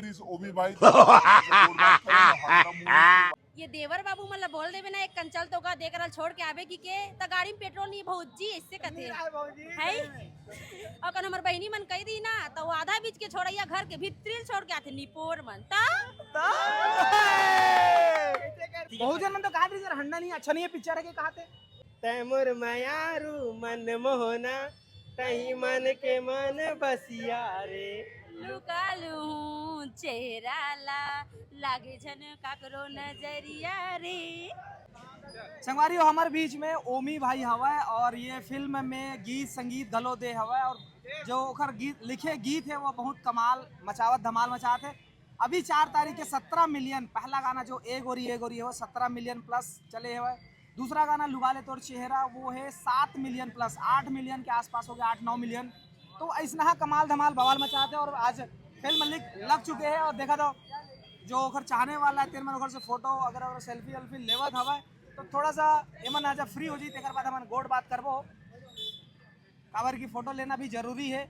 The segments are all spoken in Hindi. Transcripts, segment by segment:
ओमी भाई ये देवर बाबू मतलब बोल देवे ना एक कंचल तो का देकर छोड़ के आवे की के त गाड़ी में पेट्रोल नहीं भौजी इससे कथे है और कन हमर बहिनी मन कह दी ना तो वो आधा बीच के छोड़ैया घर के भीतर छोड़ के आथे निपोर मन ता बहुजन मन तो कहा थे हंडा नहीं अच्छा नहीं है पिक्चर है के कहा थे तैमुर मयारू मन मोहना तही मन के मन बसिया रे लुकालू चेहरा ला लागे झन काकरो नजरिया रे। संगवारी हमारे बीच में ओमी भाई हवा है और ये फिल्म में गीत संगीत धलो दे हवा है और जो ओखर गीत लिखे गीत है वो बहुत कमाल मचावत धमाल मचाते है। अभी 4 तारीख के 17 मिलियन पहला गाना जो ए गोरी है वो 17 मिलियन प्लस चले हुए। दूसरा गाना लुगा ले तोर चेहरा वो है 7 मिलियन प्लस 8 मिलियन के आसपास हो गया 8-9 मिलियन। तो ऐसा कमाल धमाल बवाल मचाते हैं और आज फिल्म लग चुके हैं और देखा तो जो ओखर चाहने वाला है तेरे मन ओखर से फोटो अगर सेल्फी वेल्फी लेवत हवा तो थोड़ा सा एमन आजा फ्री हो जी तेकर बाद हमन गोड बात करबो काबर की फोटो लेना भी जरूरी है।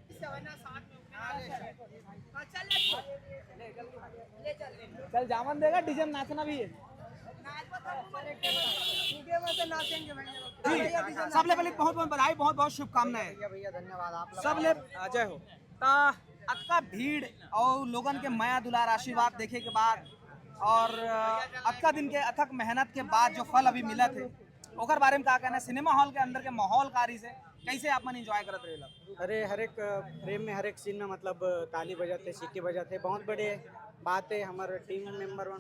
चल जामन देगा डीजे में नाचना भी है जी। सबले पहले बहुत बहुत बधाई बहुत बहुत शुभकामनाएं भैया धन्यवाद आप सबले जय हो। अतका भीड़ और लोगन के माया दुलार आशीर्वाद देखे के बाद और अतका दिन के अथक मेहनत के बाद जो फल अभी मिला थे ओकर बारे में का कहना है सिनेमा हॉल के अंदर के माहौल कारी से कैसे आप मन एंजॉय करत रहे? अरे हर एक फ्रेम में हर एक सीन में मतलब ताली बजाते सीटी बजाते बहुत बड़े बात है। हमारे टीम मेंबर और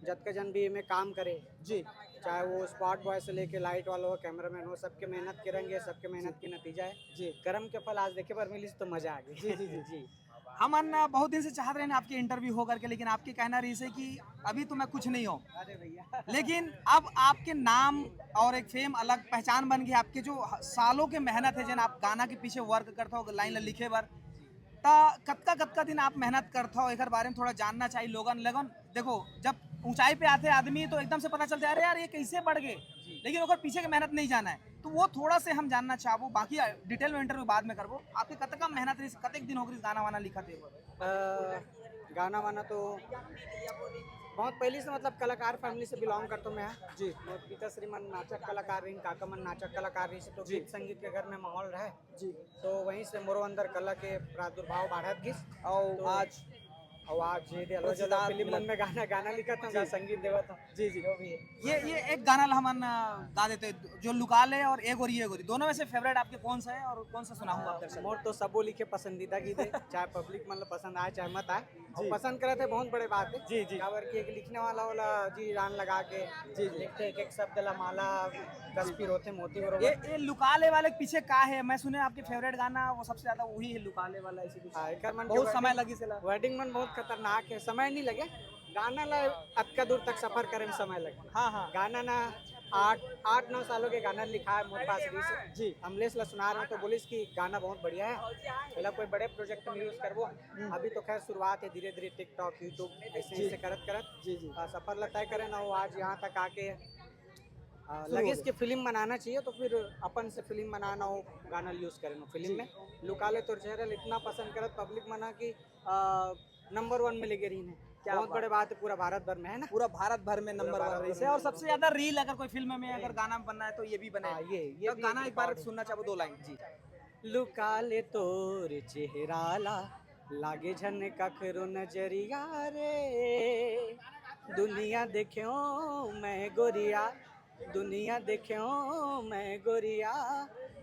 जतके जन भी में काम करे जी चाहे वो स्पॉट बॉय से लेके लाइट वाला हो कैमरामैन हो सबके मेहनत के रंग है सबके मेहनत के नतीजा है जी। कर्म के फल आज देखे पर मिली तो मजा आ गई। जी जी जी जी हम बहुत दिन से चाहते रहे आपके इंटरव्यू हो करके लेकिन आपके कहना रही से कि अभी तो मैं कुछ नहीं हूँ अरे भैया लेकिन अब आपके नाम और एक फेम अलग पहचान बन गई। आपके जो सालों के मेहनत है जन आप गाना के पीछे वर्क करते हो लाइन लिखे बार ता कतका दिन आप मेहनत करते हो एक बारे में थोड़ा जानना चाहिए लोगन देखो जब ऊंचाई पे आते आदमी तो एकदम से पता चलता है अरे यार ये कैसे बढ़ गए लेकिन ओकर पीछे के मेहनत नहीं जाना है तो वो थोड़ा से हम जानना चाहबो बाकी डिटेल में इंटरव्यू बाद में करबो। आपके कतका मेहनत रही कतक दिन हो गई गाना वाना लिखा थे? गाना वाना तो बहुत पहले से मतलब कलाकार फैमिली से बिलोंग करता हूँ मैं जी। पिता श्रीमन नाचक कलाकार रही काका मन नाचक कलाकार रही से तो गीत संगीत के घर में माहौल रहे जी तो वहीं से मोरो अंदर कला के प्रादुर्भाव बढ़त गिस और तो आज ये फिल्म में गाना लिखा था संगीत देवा था जी जी जो भी है ये एक गाना हमन गा देते जो लुकाले और ए गोरी दोनों में से फेवरेट आपके कौन सा है और कौन सा सुनाऊंगा आप दर्शक? मोर तो सबो लिखे पसंदीदा गीत है चाहे पब्लिक मतलब पसंद आए चाहे मत आए और पसंद करे थे बहुत बड़े बात है जी जी काबर की एक लिखने वाला जी रान लगा के जी लिखते एक शब्द ला माला तस्वीर होते मोती ये लुकाले वाले के पीछे का है? मैं सुने आपके फेवरेट गाना वो सबसे ज्यादा वही है लुकाले वाला इसी पीछे बहुत समय लगी से वर्डिंग मन बहुत खतरनाक है समय नहीं लगे गाना ला अतका दूर तक सफर करे में समय लगे। हाँ गाना ना 8-9 सालों के गाना लिखा है मोर पास जी अमलेश ला सुना रहा हूँ तो बोलिस कि गाना बहुत बढ़िया है मतलब कोई बड़े प्रोजेक्ट में यूज करबो अभी तो खैर शुरुआत है धीरे धीरे टिकटॉक यूट्यूब ऐसे करत जी जी सफर ला तय करे ना वो आज यहाँ तक आके लगे इसकी फिल्म बनाना चाहिए तो फिर अपन से फिल्म बनाना हो गाना यूज करे ना फिल्म में लुकाले तो चेहरा इतना पसंद करत पब्लिक मना की नंबर 1 में लेके रही है क्या बहुत बड़े बात है पूरा भारत भर में है ना पूरा भारत भर में नंबर 1 रही है और सबसे ज्यादा रील अगर कोई फिल्म में अगर गाना बनना है तो ये भी बने ये तो गाना एक बार सुनना चाहो 2 लाइन जी। लुकाले तोर चेहरा ला लागे झन कखरो नजरिया रे दुनिया देखो मैं गोरिया दुनिया देखो मैं गोरिया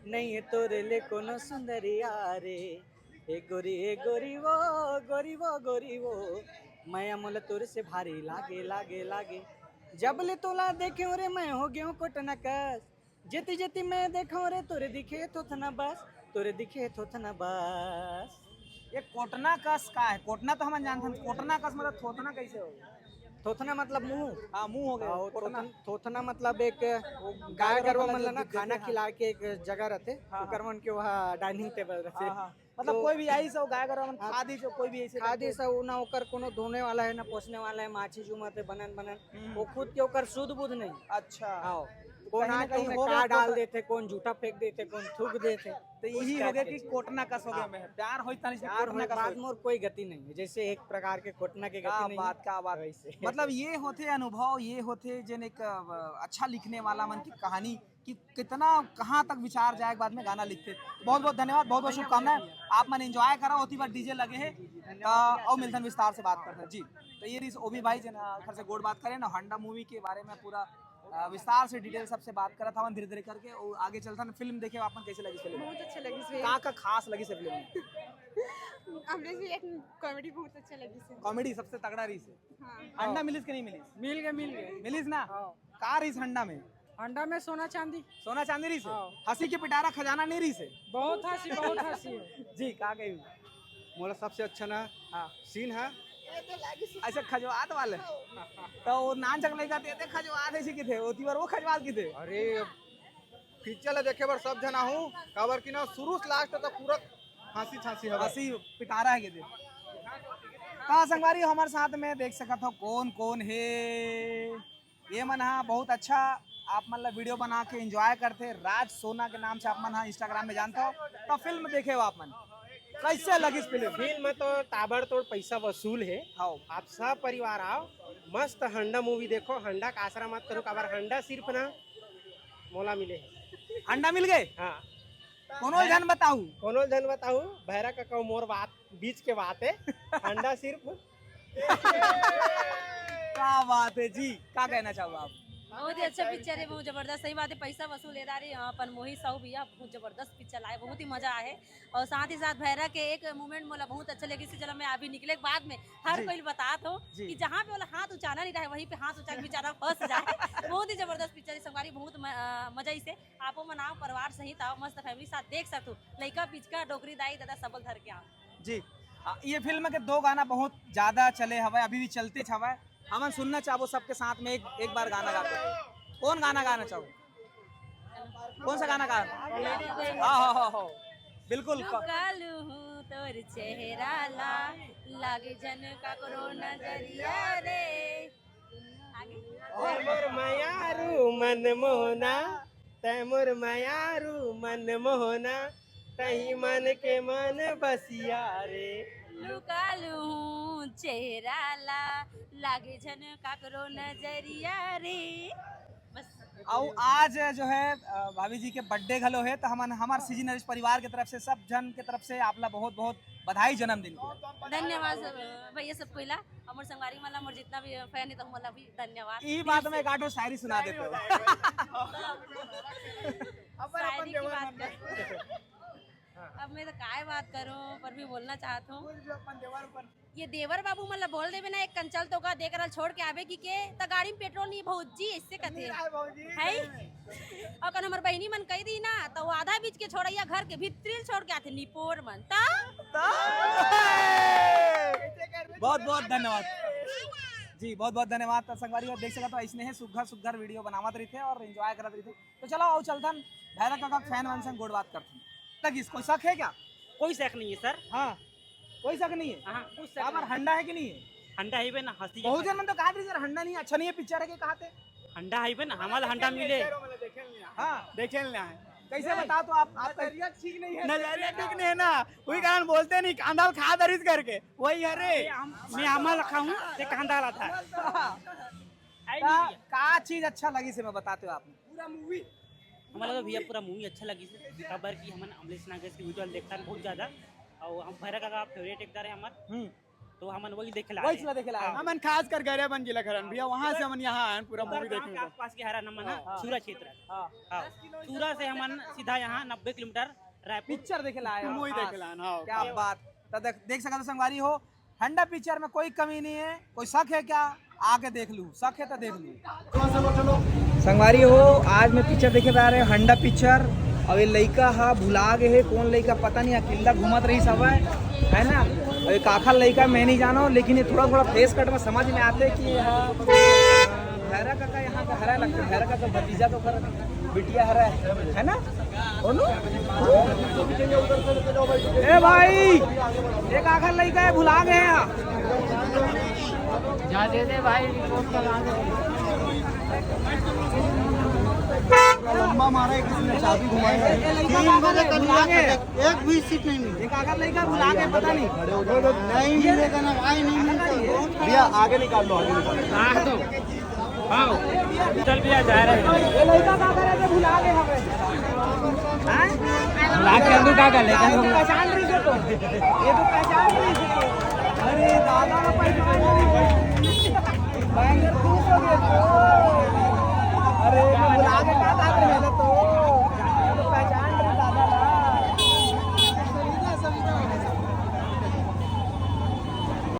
नहीं है तोरे ले कोनो सुंदरिया रे ए गोरी वो मैं अमल तोरे से भारी लागे जब ले तोला देखे रे मैं हो गयो कोटना कस जेती मैं देखो रे तोरे दिखे थोथना बस ये कोटना कस का है? कोटना तो हम जानते हैं कोटना कस मतलब थोथना कैसे हो? थोथना मतलब मुंह हाँ मुंह हो गया थोथना मतलब एक गाय गरवा मतलब ना खाना खिला के एक जगह रहते करवन के वहाँ डाइनिंग टेबल रहते मतलब कोई भी आई सब गाय गरवा खादी जो कोई भी ऐसे खादी सब ना ओकर कोनो धोने वाला है ना पोसने वाला है माछी जुमते बनन वो खुद के ओकर शुद्ध बुद्ध नहीं अच्छा आओ कौन कहीं ना आके कहीं उन्हें हो का गया डाल कोट- देते, कौन झूठा फेंक देते, कौन थूक देते। तो यही हो गया कि कोटना कस हो गया में प्यार होई तनी से यार कोटना कस बाद होई। में और कोई गति नहीं है, जैसे एक प्रकार के कोटना की क्या गति नहीं बात क्या बात वैसे। मतलब ये होते अनुभव, ये होते जिन एक अच्छा लिखने वाला मन की कहानी कि कितना कहाँ तक विचार जाए बाद में गाना लिखते। बहुत बहुत धन्यवाद, बहुत बहुत शुभकामनाएं। आप मन एंजॉय करा, होती बार डीजे लगे है और मिल्टन विस्तार से बात करते हैं जी। तो ये रही ओबी भाई जना घर से गोड़ बात करें ना हंडा मूवी के बारे में पूरा विस्तार से डिटेल सबसे बात करा था धीरे धीरे करके और आगे चलता ना। फिल्म देखे आपन कैसे लगी फिल्म? बहुत अच्छा लगी से का खास लगी से फिल्म में? हमने से एक कॉमेडी बहुत अच्छा लगी से। कॉमेडी सबसे तगड़ा रही से। हाँ अंडा मिलिस कि नहीं मिलिस? मिल गए मिलिस ना? का रही से अंडा में? अंडा में सोना चांदी सोना चांदी रही से? हाँ। हंसी की पिटारा खजाना नहीं रही से? बहुत हंसी जी का कही मोला सबसे अच्छा ना हाँ सीन है ऐसे खजवात वाले तो वो नान चकले का ते खजवात ऐसे की थे ओती बार वो खजवात की थे। अरे पिक्चर देखे बार सब जना हूँ काबर की ना शुरू से लास्ट तक पूरा हंसी छांसी है हंसी पिटारा है के थे। हाँ संगवारी हमारे साथ में देख सकत हो कौन कौन है ये मन हाँ बहुत अच्छा आप मतलब वीडियो बना के एंजॉय करते। राज सोना के नाम से आप मन हाँ इंस्टाग्राम में जानते हो। तो फिल्म देखे हो आप मन कैसे लगी इस फिल्म? फिल्म में तो ताबड़तोड़ पैसा वसूल है। हाँ आप सब परिवार आओ, मस्त हंडा मूवी देखो। हंडा का आसरा मत करो, काबर हंडा सिर्फ ना मोला मिले है। अंडा मिल गए हाँ कोनो जन बताऊ कोनो जन बताऊ भैरा का कहूँ मोर बात बीच के बात है। हंडा सिर्फ क्या बात है जी, क्या कहना चाहो आप? बहुत ही अच्छा पिक्चर है, बहुत जबरदस्त। सही बात है, पैसा वसूल है रही अपन मोही साहू भैया बहुत जबरदस्त पिक्चर आए, बहुत ही मजा आए। और साथ ही साथ भैरा के एक मूवमेंट मोला बहुत अच्छा लगी। चलो मैं अभी निकले के बाद में हर जी। कोई बतात हो जी। कि जहाँ पे वाला हाथ उचाना नहीं रहे वहीं पे हाथ उचार बेचारा फंस जाए। बहुत ही जबरदस्त पिक्चर है संगवारी, बहुत मजा इसे आपो मनाओ परिवार सहित आओ, मस्त फैमिली साथ देख सकते हो। लड़का पिचका डोकरी दाई दादा सबल धर के आओ जी। ये फिल्म के दो गाना बहुत ज्यादा चले हवा, अभी भी चलते हवा। हम सुनना चाहो सबके साथ में एक बार गाना गाते। कौन गाना गाना चाहो? कौन सा गाना गाना? हाँ बिल्कुल। कालू हूँ तोर चेहरा ला लागे जन का करो नजरिया रे। आगे मोर मायारू मन मोहना, तैमुर मायारू मन मोहना, तही मन के मन बसिया रे। लुकालू हूँ चेहरा ला लागे जन का करो नजरिया रे। बस और आज जो है भाभी जी के बर्थडे घलो है तो हम हमारे सीजी नरेश परिवार की तरफ से सब जन के तरफ से आपला बहुत बहुत बधाई जन्मदिन की। धन्यवाद भैया सब कोइला हमर संगवारी वाला मोर जितना भी फैन है तो मला भी धन्यवाद। ई बात में एक आठो शायरी सुना देते हो। शायरी की बात कर अब मैं तो काय बात करूं पर भी बोलना चाहता हूँ। ये देवर बाबू मतलब बोल देवे ना एक कंचल तो का देकर छोड़ के आवे की के त गाड़ी में पेट्रोल नहीं भौजी इससे कथे है। और कन हमर बहनी मन कह दी ना तो वो आधा बीच के छोड़ैया घर के भीतरी छोड़ के आते निपोर मन ता बहुत बहुत धन्यवाद जी, बहुत बहुत धन्यवाद। तो संगवारी और देख सका तो ऐसे है सुघर वीडियो बनावत रही थे और एंजॉय करत रही थे। तो चलो आओ चलतन भैरा काका फैन वन संग गोड़ बात करते तक इसको शक है क्या? कोई शक नहीं है सर। हाँ कोई शक नहीं है। हाँ कुछ शक हमार नहीं। हंडा है कि नहीं है? हंडा हाईवे ना हंसी बहुत जन मन तो कहा सर हंडा नहीं है, अच्छा नहीं है, पिक्चर है के कहा थे? हंडा हाईवे ना हमारा हंडा मिले। हाँ देखे ना है कैसे बताओ तो आप नजरिया ठीक नहीं है, नजरिया ठीक नहीं है ना, वही कारण बोलते नहीं कांदाल खा दरिस करके वही अरे मैं हमारा रखा हूँ ते कांदा ला था। का चीज अच्छा लगी से मैं बताते हो आपने? पूरा मूवी हमारा तो भैया पूरा मूवी अच्छा लगी से खबर की हमन अमलेश नागेश की वीडियो देखता है बहुत ज्यादा। और हम भैरा का फेवरेट एक्टर है हमार, तो हमन वही देखे ला वही देखे ला हमन खास कर गरे बन जिला खरन भैया वहां से हमन यहाँ आए पूरा मूवी देखने को। आसपास के हरा नमन हाँ। सूरा क्षेत्र। हाँ हाँ सूरा से हमन सीधा यहाँ 90 किलोमीटर रायपुर पिक्चर देखे ला मूवी देखे ला हाँ क्या बात। तो देख सका तो संगवारी हो हंडा पिक्चर में कोई कमी नहीं है। कोई शक है क्या? आके देख लूं, शक है तो देख लूं। संगवारी हो आज मैं पिक्चर देखे जा रहे हंडा पिक्चर। अब ये लड़का हा भुला गए है कौन लड़का पता नहीं, अकेला घूमत रही सब है ना। और ये काखा लड़का मैं नहीं जानो, लेकिन ये थोड़ा फेस कट में समझ में आते कि भैरा काका यहाँ का हरा लगता है। भैरा काका भतीजा तो कर बिटिया हरा है ना। ए भाई एक आखिर लड़का है भुला गए जा दे भाई रिपोर्ट करा लंबा मारा है किसी ने चाबी घुमाई है। 3 बजे बुला के एक भी सीट नहीं मिली। एक अगर लड़का बुला के पता नहीं नहीं मिलेगा ना भाई, नहीं मिलता। भैया आगे निकाल लो, आगे निकाल लो। चल भैया जा रहे हैं। ये लड़का का करे थे बुला के हमें हैं बुला के अंदर का कर लेते हैं। पहचान रही है तो ये तो पहचान रही है। अरे दादा ना पहचान रही है। बैंगर खुश हो गए।